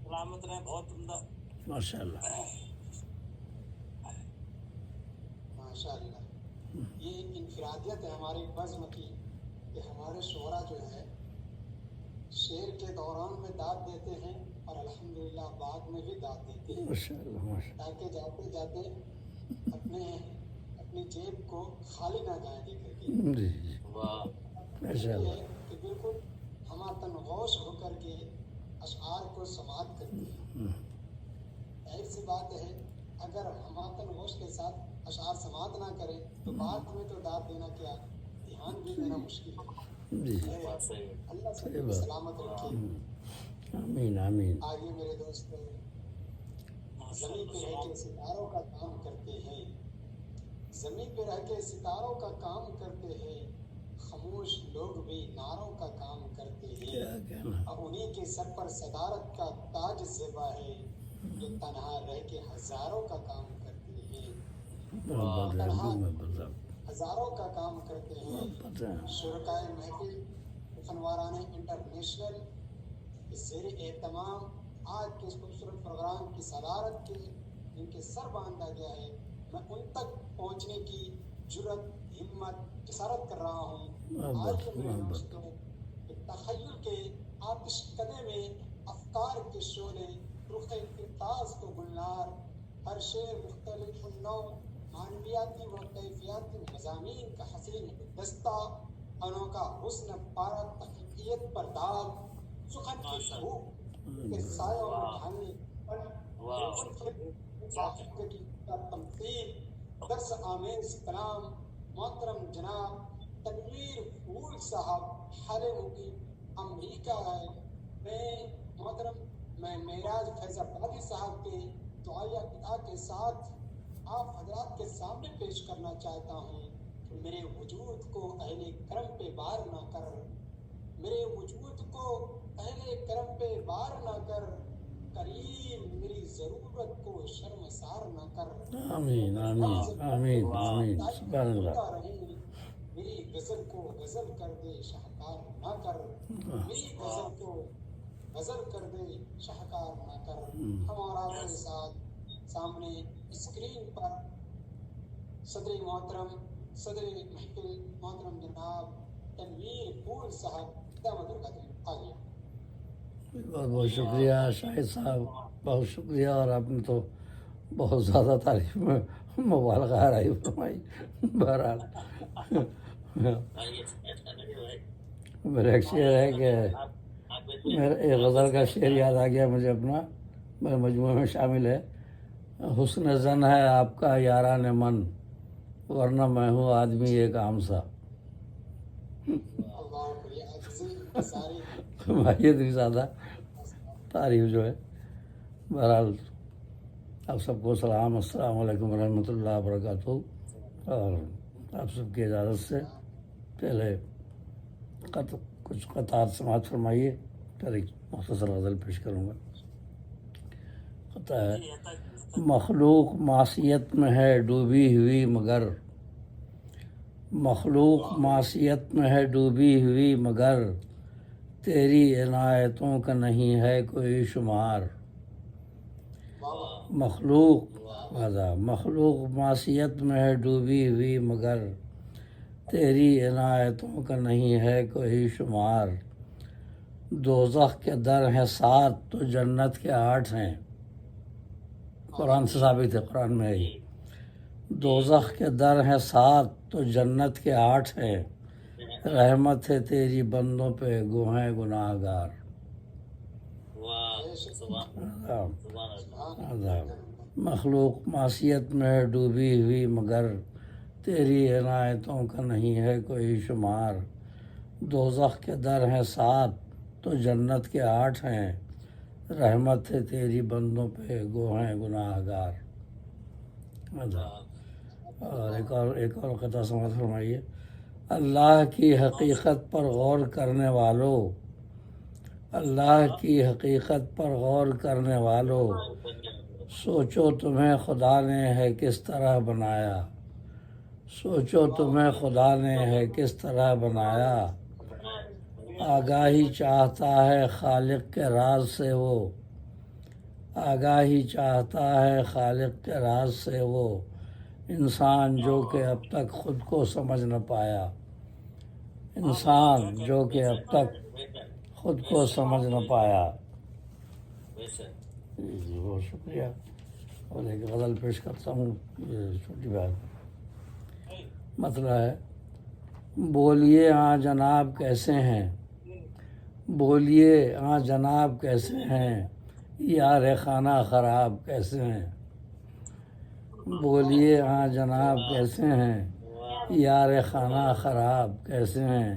سلامت رہے، بہت عمدہ ماشاء اللہ ماشاء اللہ. یہ ایک انفرادیت ہے ہماری بزم کی کہ ہمارے شعراء جو ہے شعر کے دوران میں داد دیتے ہیں اور الحمدللہ بعد میں بھی داد دیتے ہیں، ماشاء اللہ ماشاء تاکہ جاتے جاتے اپنی جیب کو خالی نہ جائیں دے کر کے. اللہ. جی جی واہ. ماشاء یہ اللہ. ہے کہ بالکل ہماتن غوث ہو کر کے اشعار کو سماعت کرتے ہیں. ظاہر سی بات ہے اگر ہماتن غوث کے ساتھ اشعار سماعت نہ کریں تو بعد میں تو داد دینا کیا، دھیان بھی دینا مشکل ہے. جی بات صحیح ہے. اللہ سب صحیح کو بات. سلامت رکھے. آمین آمین. آگے میرے دوست زمین پہ رہ کے ستاروں کا کام کرتے ہیں، زمین پہ رہ کے ستاروں کا کام کرتے ہیں، خاموش لوگ بھی ناروں کا کام کرتے ہیں. کیا کہنا. اور انہی کے سر پر صدارت کا تاج زیبا ہے جو تنہا رہ کے ہزاروں کا کام کرتے ہیں. محبت ہے محبت ہے ہزاروں کا کام کرتے ہیں. محبت ہے. شرکائے محفل فنواران انٹرنیشنل زیر اہتمام آج کے اس خوبصورت پروگرام کی صدارت کے جن کے سر باندھا گیا ہے، میں ان تک پہنچنے کی جرت، ہمت، جسارت کر رہا ہوں. آج کے میرے دوستوں تخیل کے آتش کدے میں افکار کے شعلے، رخ ارتاز کو گلنار، ہر شعر مختلف النوع معنویاتی و کیفیاتی مضامین کا حسین دستہ، انوکھا حسن پارا تخلیقیت پر داغ، سخن کی دھوپ کے سایوں میں ڈھالنے کا تمثیل، درس آمیز کلام. محترم جناب تنویر پھول صاحب حال مقیم امریکہ ہے. میں معراج فیض آبادی صاحب کے دعائیہ خطا کے ساتھ آپ حضرات کے سامنے پیش کرنا چاہتا ہوں کہ میرے وجود کو اہل کرم پہ بار نہ کر، میرے وجود کو اہل کرم پہ بار نہ کر، کریم میری ضرورت کو شرمسار نہ کر. آمین آمین آمین آمین. سبحان اللہ. میری غزل کو غزل کر دے شاہکار نہ کر، میری غزل کو غزل کر دے شاہکار نہ کر. ہمارا میرے ساتھ سامنے اسکرین پر صدر محترم، صدر محفل محترم جناب تنویر پھول صاحب دامت القدر آ گیا. بہت بہت شکریہ شاہد صاحب، بہت شکریہ. اور آپ نے تو بہت زیادہ تعریف میں مبالغہ آرائی فرمائی. بہرحال میرا ایک شعر ہے کہ میرا ایک غزل کا شعر یاد آ گیا مجھے اپنا، میرے مجموعے میں شامل ہے. حسن زن ہے آپ کا یاران من، ورنہ میں ہوں آدمی ایک عام سا. ماہیت بھی زیادہ تعریف جو ہے. بہرحال آپ سب کو سلام، السلام علیکم ورحمۃ اللہ وبرکاتہ. اور آپ سب کی اجازت سے پہلے کچھ قطعات سماعت فرمائیے، پھر ایک مختصر غزل پیش کروں گا. قطع ہے: مخلوق معصیت میں ہے ڈوبی ہوئی مگر، مخلوق معصیت میں ہے ڈوبی ہوئی مگر، تیری عنایتوں کا نہیں ہے کوئی شمار. مخلوق معصیت میں ہے ڈوبی ہوئی مگر، تیری عنایتوں کا نہیں ہے کوئی شمار. دوزخ کے در ہیں 7 تو جنت کے 8 ہیں. قرآن سے ثابت ہے، قرآن میں ہے. دوزخ کے در ہیں 7 تو جنت کے 8 ہیں، رحمت ہے تیری بندوں پہ گوہیں گناہ گار. مخلوق معصیت میں ہے ڈوبی ہوئی مگر، تیری عنایتوں کا نہیں ہے کوئی شمار. دوزخ کے در ہیں 7 تو جنت کے 8 ہیں، رحمت ہے تیری بندوں پہ گوہیں گناہ گار. اور ایک اور قطعہ سماعت فرمائیے. اللہ کی حقیقت پر غور کرنے والوں، اللہ کی حقیقت پر غور کرنے والوں، سوچو تمہیں خدا نے ہے کس طرح بنایا، سوچو تمہیں خدا نے ہے کس طرح بنایا. آگاہی چاہتا ہے خالق کے راز سے وہ، آگاہی چاہتا ہے خالق کے راز سے وہ انسان جو کہ اب تک خود کو سمجھ نہ پایا، انسان جو کہ اب تک خود کو سمجھ نہ پایا۔ جی بہت شکریہ۔ اور ایک غزل پیش کرتا ہوں، یہ چھوٹی بات مسئلہ ہے۔ بولیے ہاں جناب کیسے ہیں، بولیے ہاں جناب کیسے ہیں، یار خانہ خراب کیسے ہیں، بولیے ہاں جناب کیسے ہیں، یار خانہ خراب کیسے ہیں۔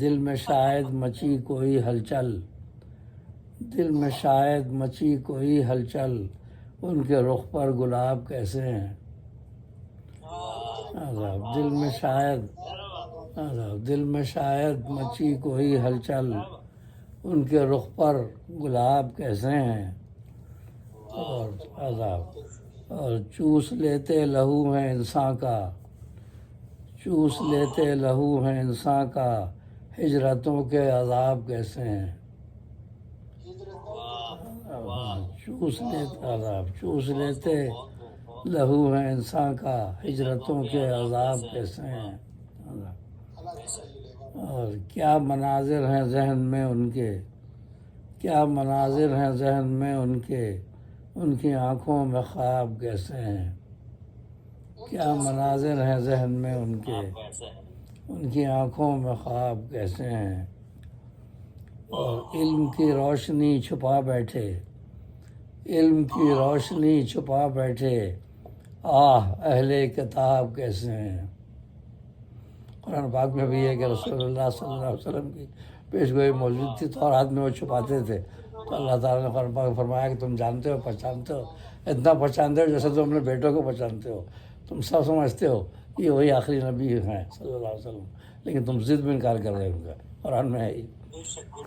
دل میں شاید مچی کوئی ہلچل، دل میں شاید مچی کوئی ہلچل، ان کے رخ پر گلاب کیسے ہیں۔ دل میں شاید دل میں شاید مچی کوئی ہلچل، ان کے رخ پر گلاب کیسے ہیں۔ اور اور چوس لیتے لہو ہیں انسان کا، چوس لیتے لہو ہیں انسان کا، ہجرتوں کے عذاب کیسے ہیں۔ چوس لیتے لہو ہیں انسان کا، ہجرتوں کے عذاب کیسے ہیں۔ اور کیا مناظر ہیں ذہن میں ان کے، کیا مناظر ہیں ذہن میں ان کے، ان کی آنکھوں میں خواب کیسے ہیں۔ کیا مناظر ہیں ذہن میں ان کے، ان کی آنکھوں میں خواب کیسے ہیں۔ اور علم کی روشنی چھپا بیٹھے، علم کی روشنی چھپا بیٹھے، آہ اہل کتاب کیسے ہیں۔ قرآن پاک میں بھی ہے کہ رسول اللہ صلی اللہ علیہ وسلم کی پیشگوئی موجود تھی، تورات میں وہ چھپاتے تھے، تو اللہ تعالیٰ نے قرآن پاک میں فرمایا کہ تم جانتے ہو، پہچانتے ہو، اتنا پہچانتے ہو جیسے تم اپنے بیٹوں کو پہچانتے ہو، تم سب سمجھتے ہو یہ وہی آخری نبی ہیں صلی اللہ علیہ وسلم، لیکن تم ضد میں انکار کر رہے ہو ان کا۔ قرآن میں ہے ہی،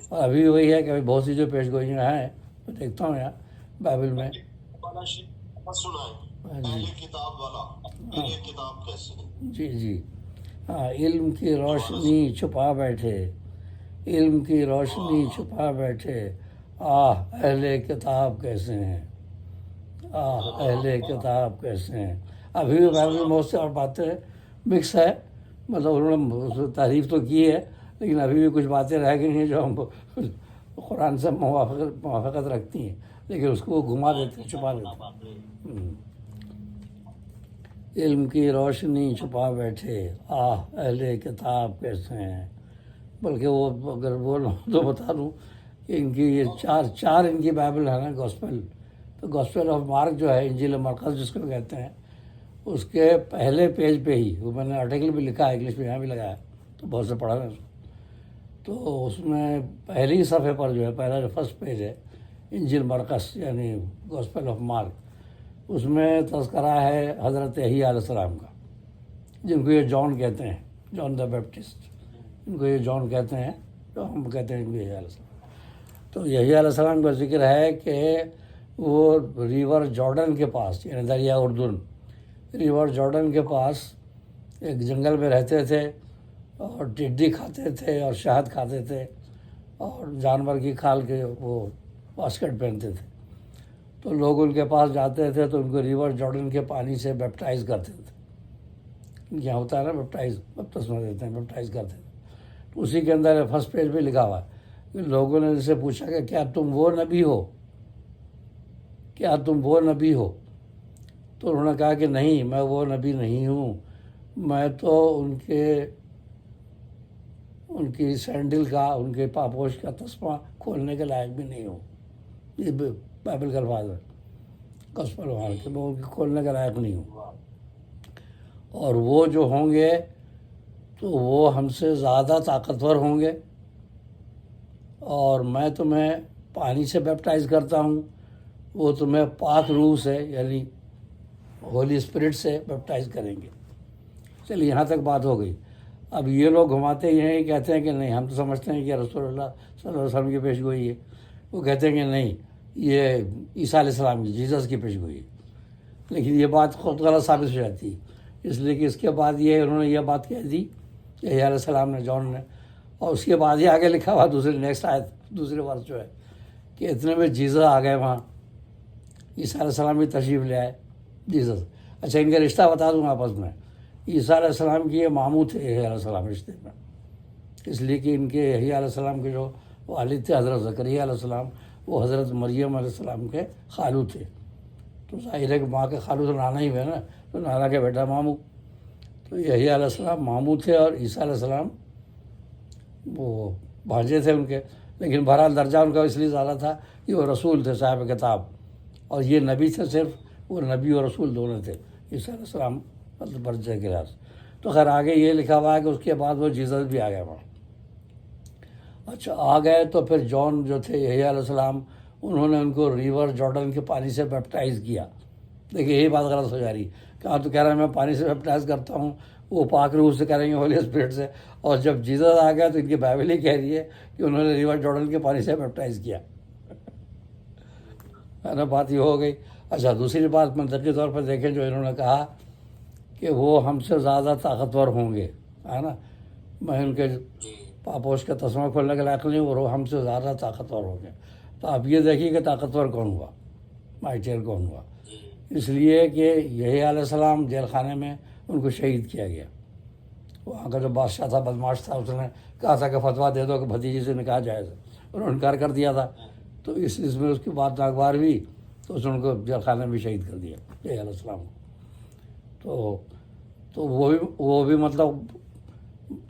اور ابھی بھی وہی ہے کہ بہت سی جو پیشگوئیاں ہیں میں دیکھتا ہوں یہاں بائبل میں۔ جی جی ہاں، علم کی روشنی چھپا بیٹھے، علم کی روشنی چھپا بیٹھے، آہ اہل کتاب کیسے ہیں، آہ اہل کتاب کیسے ہیں۔ ابھی بھی بائبل میں بہت سے اور باتیں مکس ہے، مطلب انہوں نے تعریف تو کی ہے لیکن ابھی بھی کچھ باتیں رہ گئی ہیں جو ہم قرآن سے موافقت رکھتی ہیں، لیکن اس کو وہ گھما دیتے ہیں، چھپا دیتے ہیں۔ علم کی روشنی چھپا بیٹھے، آہ اہل کتاب کیسے ہیں۔ بلکہ وہ اگر بولوں تو بتا دوں کہ ان کی یہ چار ان کی بائبل ہے نا گوسپل، تو گوسپل آف مارک جو ہے، انجیل مرقس جس کو کہتے ہیں، اس کے پہلے پیج پہ ہی وہ میں نے آرٹیکل بھی لکھا ہے، انگلش میں یہاں بھی لگایا تو بہت سے پڑھا میں اس کو، تو اس میں پہلی صفحے پر جو ہے، پہلا جو فرسٹ پیج ہے انجیل مرقس یعنی گوسپل آف مارک، اس میں تذکرہ ہے حضرت یحییٰ علیہ السلام کا، جن کو یہ جان کہتے ہیں، جان دا بیپٹسٹ، ان کو یہ جان کہتے ہیں، جو ہم کہتے ہیں ان کو یحییٰ علیہ السلام۔ تو یحییٰ علیہ السلام کا ذکر ہے کہ وہ ریور جارڈن کے پاس یعنی دریا اردن، ریور جارڈن کے پاس ایک جنگل میں رہتے تھے اور ٹڈی کھاتے تھے اور شہد کھاتے تھے اور جانور کی کھال کے وہ واسکٹ پہنتے تھے، تو لوگ ان کے پاس جاتے تھے تو ان کو ریور جارڈن کے پانی سے بیپٹائز کرتے تھے، یہاں ہوتا ہے نا بیپٹائز، بپتسمہ دیتے ہیں، بیپٹائز کرتے تھے۔ تو اسی کے اندر فرسٹ پیج پہ لکھا ہوا ہے کہ لوگوں نے ان سے پوچھا کہ کیا تم وہ نبی ہو، کیا تم وہ نبی ہو، تو انہوں نے کہا کہ نہیں، میں وہ نبی نہیں ہوں، میں تو ان کی سینڈل کا، ان کے پاپوش کا تسمہ کھولنے کے لائق بھی نہیں ہوں۔ یہ بائبل کا الفاظ ہے گوسپل وہاں کے، میں ان کے کھولنے کے لائق نہیں ہوں، اور وہ جو ہوں گے تو وہ ہم سے زیادہ طاقتور ہوں گے، اور میں تمہیں پانی سے بیپٹائز کرتا ہوں، وہ تمہیں پاک روح سے یعنی ہولی اسپرٹ سے بیپٹائز کریں گے۔ چلیے یہاں تک بات ہو گئی۔ اب یہ لوگ گھماتے ہیں، کہتے ہیں کہ نہیں، ہم تو سمجھتے ہیں کہ رسول اللہ صلی اللہ علیہ وسلم کی پیشگوئی ہے، وہ کہتے ہیں کہ نہیں، یہ عیسیٰ علیہ السلام کی، جیسس کی پیشگوئی ہے، لیکن یہ بات خود غلط ثابت ہو جاتی ہے، اس لیے کہ اس کے بعد یہ انہوں نے یہ بات کہہ دی کہ علیہ السلام نے، جان نے، اور اس کے بعد یہ آگے لکھا ہوا دوسری نیکسٹ آیت، دوسرے ورس جو ہے کہ اتنے میں جیزس آ گئے وہاں، عیسیٰ علیہ السلام بھی تشریف لے آئے جیزس۔ اچھا ان کا رشتہ بتا دوں آپس میں، عیسیٰ علیہ السلام کی یہ ماموں تھے یحییٰ علیہ السلام رشتے میں، اس لیے کہ ان کے یحییٰ علیہ السلام کے جو والد تھے حضرت زکریا علیہ السلام، وہ حضرت مریم علیہ السلام کے خالو تھے، تو ظاہر ہے کہ ماں کے خالو تو نانا ہی ہوئے نا، تو نانا کے بیٹا ماموں، تو یحییٰ علیہ السلام ماموں تھے اور عیسیٰ علیہ السلام وہ بھانجے تھے ان کے، لیکن بہرحال درجہ ان کا اس لیے زیادہ تھا کہ وہ رسول تھے صاحب کتاب، اور یہ نبی تھے، صرف وہ نبی اور رسول دونوں تھے عیسیٰ علیہ السلام مطلب درجے کے لحاظ۔ تو خیر آگے یہ لکھا ہوا ہے کہ اس کے بعد وہ جیزس بھی آ گئے وہاں۔ اچھا آ گئے تو پھر جون جو تھے یحییٰ علیہ السلام، انہوں نے ان کو ریور جارڈن کے پانی سے بیپٹائز کیا۔ دیکھیے یہی بات غلط ہو جا رہی، کہاں تو کہہ رہے ہیں میں پانی سے بیپٹائز کرتا ہوں، وہ پاک روح سے کریں گے ہولی اسپرٹ سے، اور جب جیزس آ گیا تو ان کی بائبل ہی کہہ رہی ہے کہ انہوں نے ریور جارڈن کے پانی سے بیپٹائز کیا، ہے نا، بات یہ ہو گئی۔ اچھا دوسری بات منطقی طور پر دیکھیں، جو انہوں نے کہا کہ وہ ہم سے زیادہ طاقتور ہوں گے، ہے نا، میں ان کے پاپوش کا تسمہ کھولنے کے لائق نہیں، وہ ہم سے زیادہ طاقتور ہوں گے۔ تو آپ یہ دیکھیے کہ طاقتور کون ہوا، مائٹیئر کون ہوا، اس لیے کہ یحییٰ علیہ السلام جیل خانے میں ان کو شہید کیا گیا۔ وہاں کا جو بادشاہ تھا بدماش تھا، اس نے کہا تھا کہ فتویٰ دے دو کہ بھتیجی سے نکاح جائز ہے، انہوں نے انکار کر دیا تھا، تو اس میں اس کی بات ناگوار ہوئی تو اس نے ان کو جیل خانے میں شہید کر دیا یحییٰ علیہ السلام کو۔ تو وہ بھی مطلب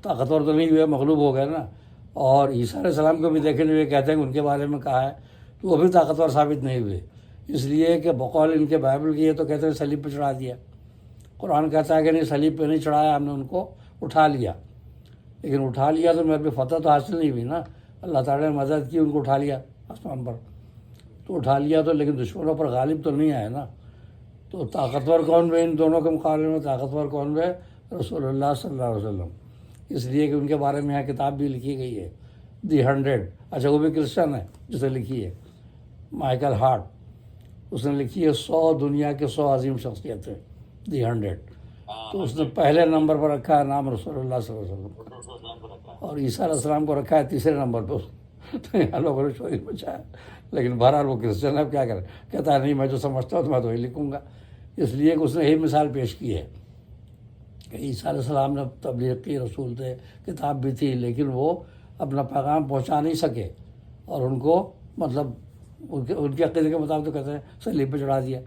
طاقتور تو نہیں ہوئے، مغلوب ہو گئے نا۔ اور عیسیٰ علیہ السلام کو بھی دیکھیں جو یہ کہتے ہیں کہ ان کے بارے میں کہا ہے، تو وہ بھی طاقتور ثابت نہیں ہوئے، اس لیے کہ بقول ان کے بائبل کی یہ تو کہتے ہیں صلیب پہ چڑھا دیا، قرآن کہتا ہے کہ نہیں صلیب پہ نہیں چڑھایا، ہم نے ان کو اٹھا لیا، لیکن اٹھا لیا تو میرے پہ فتح تو حاصل نہیں ہوئی نا، اللہ تعالیٰ نے مدد کی، ان کو اٹھا لیا آسمان پر، تو اٹھا لیا تو لیکن دشمنوں پر غالب تو نہیں آئے نا۔ تو طاقتور کون ہوئے ان دونوں کے مقابلے میں؟ طاقتور کون ہوئے؟ رسول اللہ صلی اللہ علیہ وسلم، اس لیے کہ ان کے بارے میں یہاں کتاب بھی لکھی گئی ہے، دی 100۔ اچھا وہ بھی کرسچن ہے جسے لکھی ہے مائیکل ہارٹ، اس نے لکھی ہے 100 دنیا کے 100 عظیم شخصیتیں، دی 100، تو اس نے پہلے نمبر پر رکھا ہے نام رسول اللہ صلی اللہ علیہ وسلم، اور عیسیٰ علیہ السلام کو رکھا ہے تیسرے نمبر پہ۔ تو یہاں لوگوں نے چوری مچایا، لیکن بہرحال وہ کرسچن ہے، اب کیا کریں، کہتا ہے نہیں میں جو سمجھتا ہوں تو میں تو وہی لکھوں گا، اس لیے کہ اس نے یہی مثال پیش کی ہے کہ عیسیٰ علیہ السلام نے تبلیغ کی، رسول تھے، کتاب بھی تھی، لیکن وہ اپنا پیغام پہنچا نہیں سکے، اور ان کو مطلب ان کے عقیدے کے مطابق تو کہتے ہیں صلیب پہ چڑھا دیا،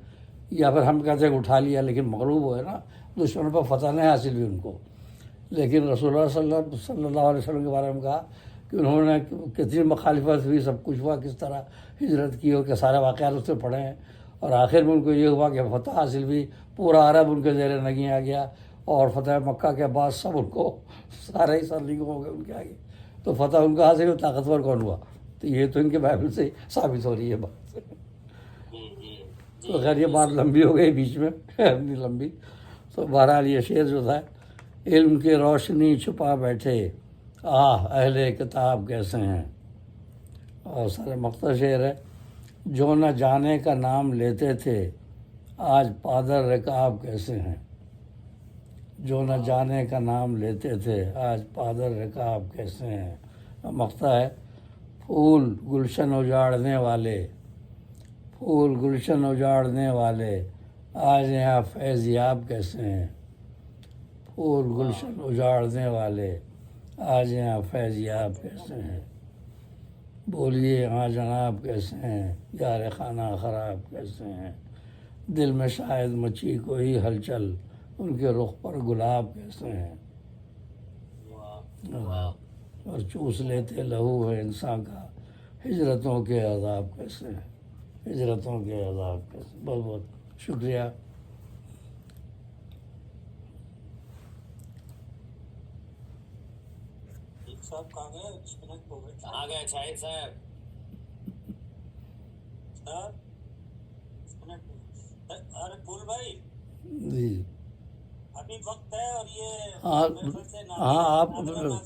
یا پھر ہم کہتے ہیں کہ اٹھا لیا، لیکن مغلوب ہوئے نا، دشمنوں پر فتح نہیں حاصل ہوئی ان کو۔ لیکن رسول اللہ صلی اللہ علیہ وسلم کے بارے میں کہا کہ انہوں نے کتنی مخالفت ہوئی، سب کچھ ہوا، کس طرح ہجرت کی، اور کہ سارے واقعات اس سے پڑھے ہیں، اور آخر میں ان کو یہ ہوا کہ فتح حاصل ہوئی، پورا عرب ان کے زیر نگیں آ گیا، اور فتح مکہ کے بعد سب ان کو سارے ہی سرنگوں ہو گئے ان کے آگے، تو فتح ان کا حاصل ہوا، طاقتور کون ہوا؟ تو یہ تو ان کے بائبل سے ثابت ہو رہی ہے بات۔ تو خیر یہ بات لمبی ہو گئی بیچ میں، اتنی لمبی، تو بہرحال یہ شعر جو تھا، علم کی روشنی چھپا بیٹھے آہ اہل کتاب کیسے ہیں، اور سارے مقطع شعر ہے، جو نہ جانے کا نام لیتے تھے آج پادر رکاب کیسے ہیں، جو نہ جانے کا نام لیتے تھے آج پادر رکاب کیسے ہیں۔ مقطع ہے، پھول گلشن اجاڑنے والے، پھول گلشن اجاڑنے والے آج یہاں فیض یاب کیسے ہیں، پھول گلشن اجاڑنے والے آج یہاں فیض یاب کیسے ہیں، بولیے ہاں جناب کیسے ہیں، یار خانہ خراب کیسے ہیں، دل میں شاید مچی کوئی ہلچل ان کے رخ پر گلاب کیسے ہیں، اور چوس لیتے لہو ہے انسان کا ہجرتوں کے عذاب کیسے ہیں، ہجرتوں کے عذاب کیسے۔ بہت بہت شکریہ۔ صاحب کہاں گئے؟ ڈسکنیکٹ ہو گئے کہاں گئے شاہد صاحب؟ سر ڈسکنیکٹ ہو گئے۔ ارے پھول بھائی جی ابھی وقت ہے، اور یہ ہاں میرے خیال سے ہاں آپ ناظرین